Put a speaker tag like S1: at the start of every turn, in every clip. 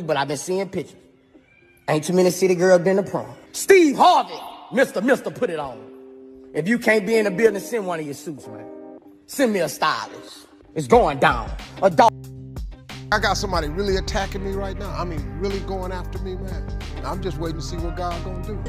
S1: but I've been seeing pictures. Ain't too many city girls been to prom. Steve Harvey, Mr. Put it on. If you can't be in the building, send one of your suits, man. Send me a stylist. It's going down. A dog.
S2: I got somebody really attacking me right now. I mean, really going after me, man. I'm just waiting to see what God's gonna do.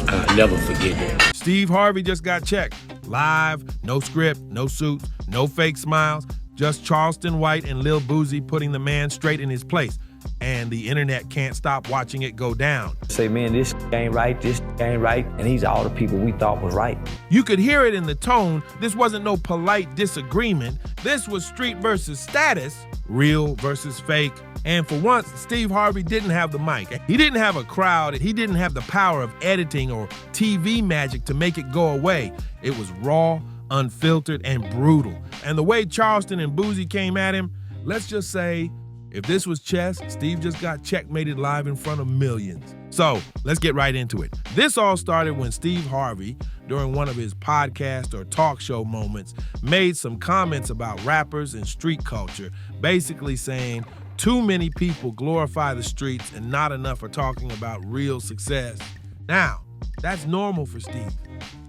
S3: I'll never forget that.
S4: Steve Harvey just got checked. Live, no script, no suits, no fake smiles, just Charleston White and Lil Boozie putting the man straight in his place. And the internet can't stop watching it go down.
S5: Say, man, this ain't right, this ain't right, and these are all the people we thought was right.
S4: You could hear it in the tone. This wasn't no polite disagreement. This was street versus status, real versus fake. And for once, Steve Harvey didn't have the mic. He didn't have a crowd. He didn't have the power of editing or TV magic to make it go away. It was raw, unfiltered, and brutal. And the way Charleston and Boosie came at him, let's just say, if this was chess, Steve just got checkmated live in front of millions. So let's get right into it. This all started when Steve Harvey, during one of his podcast or talk show moments, made some comments about rappers and street culture, basically saying too many people glorify the streets and not enough are talking about real success. Now, that's normal for Steve.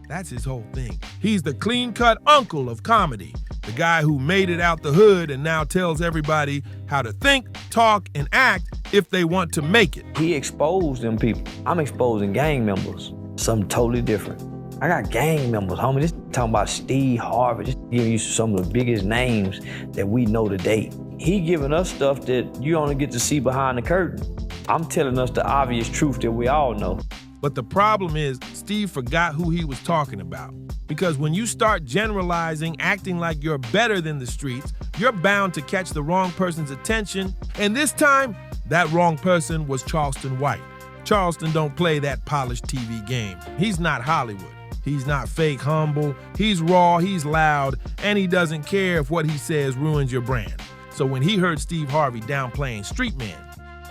S4: That's his whole thing. He's the clean-cut uncle of comedy, the guy who made it out the hood and now tells everybody how to think, talk, and act if they want to make it.
S5: He exposed them people. I'm exposing gang members. Something totally different. I got gang members, homie. This talking about Steve Harvey, just giving you some of the biggest names that we know today. He giving us stuff that you only get to see behind the curtain. I'm telling us the obvious truth that we all know.
S4: But the problem is, Steve forgot who he was talking about. Because when you start generalizing, acting like you're better than the streets, you're bound to catch the wrong person's attention. And this time, that wrong person was Charleston White. Charleston don't play that polished TV game. He's not Hollywood. He's not fake humble. He's raw, he's loud, and he doesn't care if what he says ruins your brand. So when he heard Steve Harvey downplaying Street Man,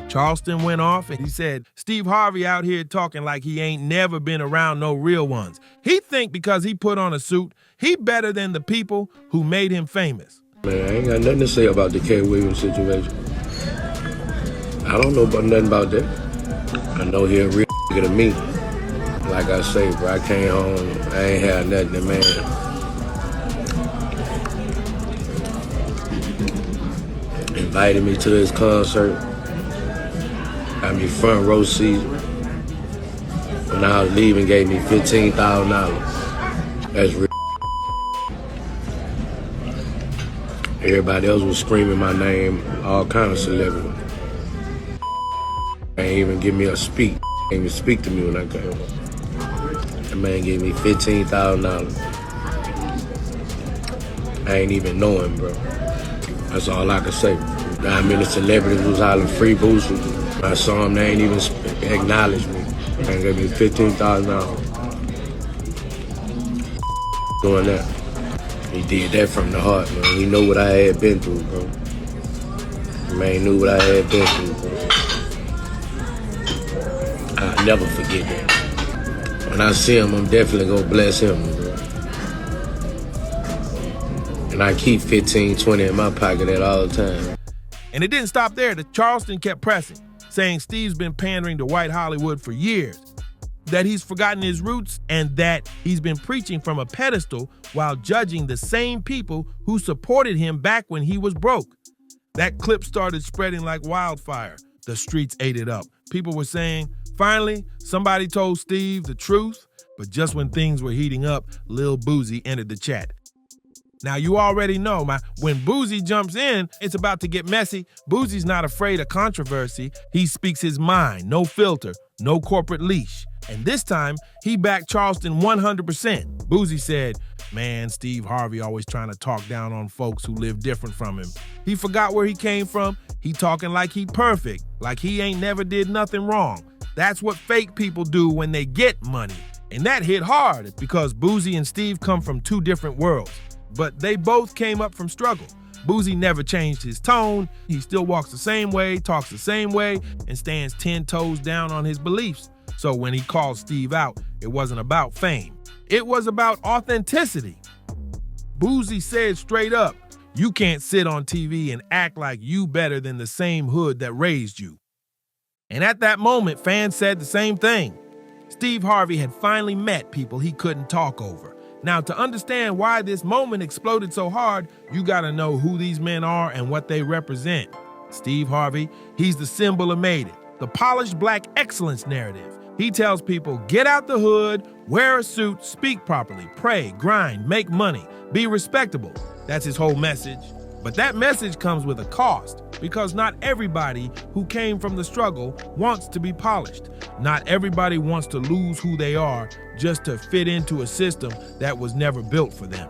S4: Charleston went off and he said, Steve Harvey out here talking like he ain't never been around no real ones. He think because he put on a suit, he better than the people who made him famous.
S3: Man, I ain't got nothing to say about the K. Williams situation. I don't know about nothing about that. I know he a real nigga to me. Like I say, bro, I came home, I ain't had nothing, man. Invited me to his concert. Got me front row seat. When I was leaving, gave me $15,000. That's real. Everybody else was screaming my name, all kind of celebrity. They ain't even give me a speak. They ain't even speak to me when I came home. That man gave me $15,000. I ain't even know him, bro. That's all I can say. How many celebrities was hollering free Boozie? I saw him, they ain't even acknowledge me. They gave me $15,000. Doing that. He did that from the heart, man. He knew what I had been through, bro. The man knew what I had been through, bro. I'll never forget that. When I see him, I'm definitely gonna bless him, bro. And I keep 15, 20 in my pocket at all time.
S4: And it didn't stop there. The Charleston kept pressing, saying Steve's been pandering to white Hollywood for years, that he's forgotten his roots, and that he's been preaching from a pedestal while judging the same people who supported him back when he was broke. That clip started spreading like wildfire. The streets ate it up. People were saying, finally, somebody told Steve the truth. But just when things were heating up, Lil Boozie entered the chat. Now, you already know, when Boozie jumps in, it's about to get messy. Boozie's not afraid of controversy. He speaks his mind, no filter, no corporate leash. And this time, he backed Charleston 100%. Boozie said, man, Steve Harvey always trying to talk down on folks who live different from him. He forgot where he came from. He talking like he perfect, like he ain't never did nothing wrong. That's what fake people do when they get money. And that hit hard because Boozie and Steve come from two different worlds. But they both came up from struggle. Boozie never changed his tone. He still walks the same way, talks the same way, and stands 10 toes down on his beliefs. So when he called Steve out, it wasn't about fame. It was about authenticity. Boozie said straight up, you can't sit on TV and act like you better than the same hood that raised you. And at that moment, fans said the same thing. Steve Harvey had finally met people he couldn't talk over. Now, to understand why this moment exploded so hard, you gotta know who these men are and what they represent. Steve Harvey, he's the symbol of made it, the polished black excellence narrative. He tells people, get out the hood, wear a suit, speak properly, pray, grind, make money, be respectable. That's his whole message. But that message comes with a cost, because not everybody who came from the struggle wants to be polished. Not everybody wants to lose who they are just to fit into a system that was never built for them.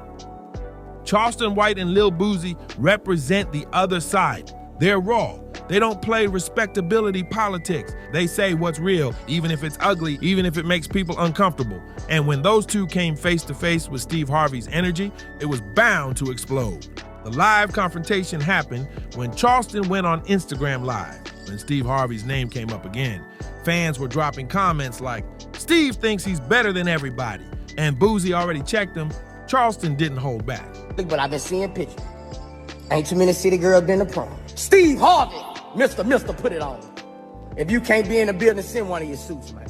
S4: Charleston White and Lil Boozie represent the other side. They're raw. They don't play respectability politics. They say what's real, even if it's ugly, even if it makes people uncomfortable. And when those two came face to face with Steve Harvey's energy, it was bound to explode. The live confrontation happened when Charleston went on Instagram Live. When Steve Harvey's name came up again, fans were dropping comments like, Steve thinks he's better than everybody. And Boozie already checked him. Charleston didn't hold back.
S1: But I've been seeing pictures. Ain't too many city girls been to prom. Steve Harvey, Mr. put it on. If you can't be in the building, send one of your suits, man.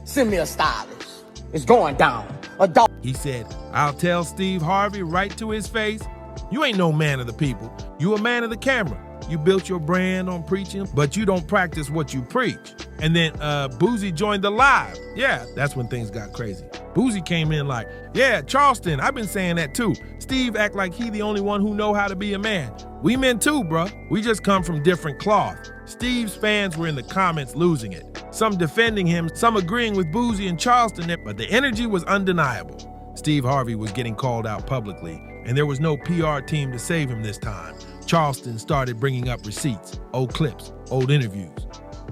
S1: Send me a stylist. It's going down. A dog.
S4: He said, I'll tell Steve Harvey right to his face, you ain't no man of the people. You a man of the camera. You built your brand on preaching, but you don't practice what you preach. And then Boozie joined the live. Yeah, that's when things got crazy. Boozie came in like, yeah, Charleston, I've been saying that too. Steve act like he the only one who know how to be a man. We men too, bruh. We just come from different cloth. Steve's fans were in the comments losing it. Some defending him, some agreeing with Boozie and Charleston, but the energy was undeniable. Steve Harvey was getting called out publicly, and there was no PR team to save him this time. Charleston started bringing up receipts, old clips, old interviews,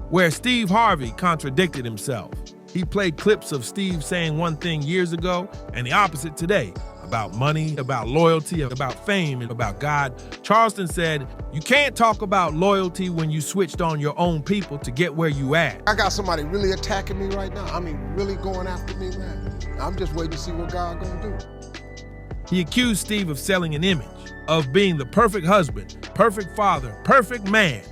S4: where Steve Harvey contradicted himself. He played clips of Steve saying one thing years ago and the opposite today, about money, about loyalty, about fame, and about God. Charleston said, you can't talk about loyalty when you switched on your own people to get where you at.
S2: I got somebody really attacking me right now. I mean, really going after me, man. I'm just waiting to see what God gonna do.
S4: He accused Steve of selling an image, of being the perfect husband, perfect father, perfect man,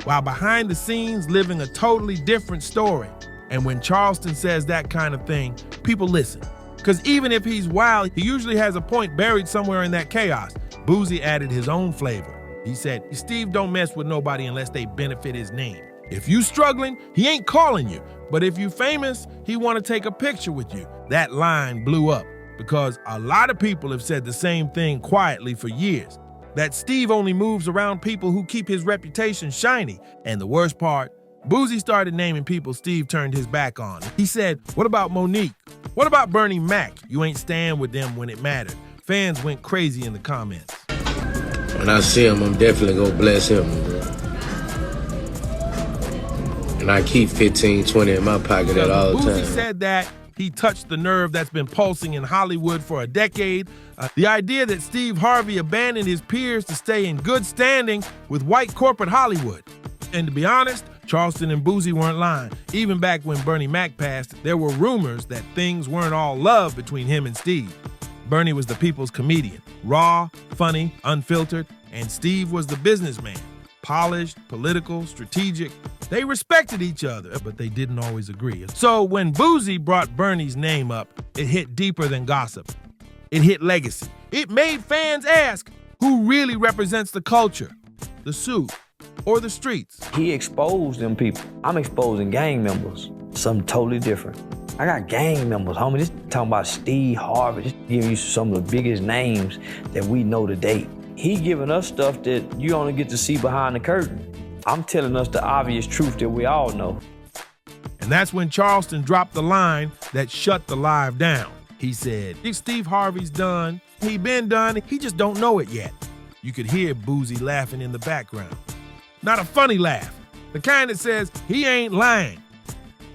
S4: while behind the scenes living a totally different story. And when Charleston says that kind of thing, people listen. Because even if he's wild, he usually has a point buried somewhere in that chaos. Boozie added his own flavor. He said, Steve don't mess with nobody unless they benefit his name. If you struggling, he ain't calling you. But if you famous, he want to take a picture with you. That line blew up because a lot of people have said the same thing quietly for years. That Steve only moves around people who keep his reputation shiny. And the worst part, Boozie started naming people Steve turned his back on. He said, what about Monique? What about Bernie Mac? You ain't stand with them when it mattered. Fans went crazy in the comments.
S3: When I see him, I'm definitely gonna bless him, bro. And I keep 15, 20 in my pocket at all times.
S4: Boozie said that he touched the nerve that's been pulsing in Hollywood for a decade. The idea that Steve Harvey abandoned his peers to stay in good standing with white corporate Hollywood. And to be honest, Charleston and Boozie weren't lying. Even back when Bernie Mac passed, there were rumors that things weren't all love between him and Steve. Bernie was the people's comedian, raw, funny, unfiltered, and Steve was the businessman, polished, political, strategic. They respected each other, but they didn't always agree. So when Boozie brought Bernie's name up, it hit deeper than gossip. It hit legacy. It made fans ask, who really represents the culture, the suit, or the streets?
S5: He exposed them people. I'm exposing gang members. Something totally different. I got gang members, homie. Just talking about Steve Harvey, just giving you some of the biggest names that we know to date. He giving us stuff that you only get to see behind the curtain. I'm telling us the obvious truth that we all know.
S4: And that's when Charleston dropped the line that shut the live down. He said, Steve Harvey's done. He been done. He just don't know it yet. You could hear Boozie laughing in the background. Not a funny laugh, the kind that says, he ain't lying.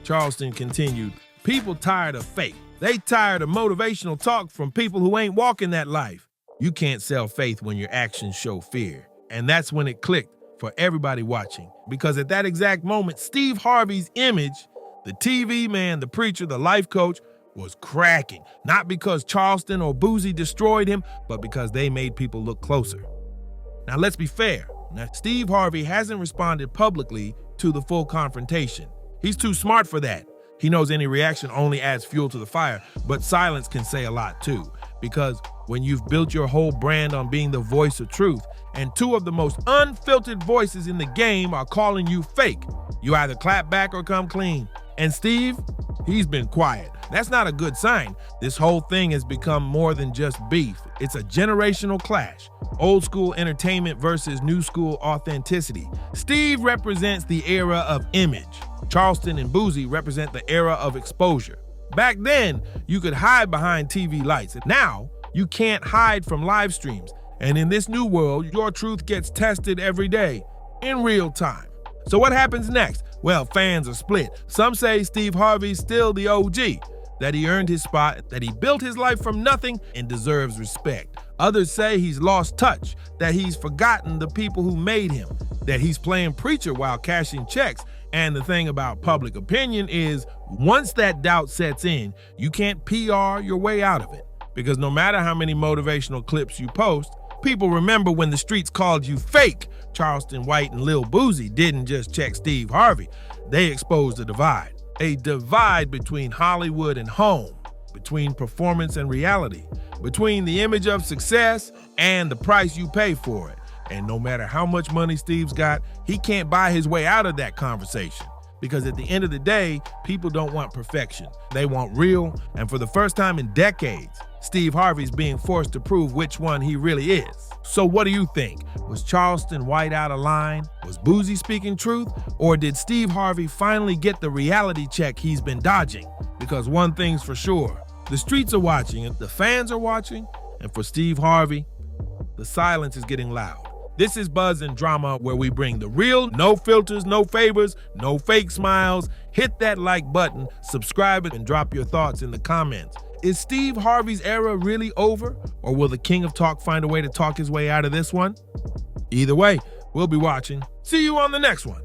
S4: Charleston continued, people tired of fake. They tired of motivational talk from people who ain't walking that life. You can't sell faith when your actions show fear. And that's when it clicked for everybody watching. Because at that exact moment, Steve Harvey's image, the TV man, the preacher, the life coach, was cracking. Not because Charleston or Boozie destroyed him, but because they made people look closer. Now let's be fair. Now, Steve Harvey hasn't responded publicly to the full confrontation. He's too smart for that. He knows any reaction only adds fuel to the fire, but silence can say a lot too. Because when you've built your whole brand on being the voice of truth, and two of the most unfiltered voices in the game are calling you fake, you either clap back or come clean. And Steve, he's been quiet. That's not a good sign. This whole thing has become more than just beef. It's a generational clash. Old school entertainment versus new school authenticity. Steve represents the era of image. Charleston and Boosie represent the era of exposure. Back then, you could hide behind TV lights. Now, you can't hide from live streams. And in this new world, your truth gets tested every day, in real time. So what happens next? Well, fans are split. Some say Steve Harvey's still the OG, that he earned his spot, that he built his life from nothing and deserves respect. Others say he's lost touch, that he's forgotten the people who made him, that he's playing preacher while cashing checks. And the thing about public opinion is, once that doubt sets in, you can't PR your way out of it. Because no matter how many motivational clips you post, people remember when the streets called you fake. Charleston White and Lil Boozie didn't just check Steve Harvey. They exposed a divide between Hollywood and home, between performance and reality, between the image of success and the price you pay for it. And no matter how much money Steve's got, he can't buy his way out of that conversation. Because at the end of the day, people don't want perfection. They want real, and for the first time in decades, Steve Harvey's being forced to prove which one he really is. So what do you think? Was Charleston White out of line? Was Boozie speaking truth? Or did Steve Harvey finally get the reality check he's been dodging? Because one thing's for sure, the streets are watching, the fans are watching, and for Steve Harvey, the silence is getting loud. This is Buzz and Drama, where we bring the real, no filters, no favors, no fake smiles. Hit that like button, subscribe and drop your thoughts in the comments. Is Steve Harvey's era really over? Or will the King of Talk find a way to talk his way out of this one? Either way, we'll be watching. See you on the next one.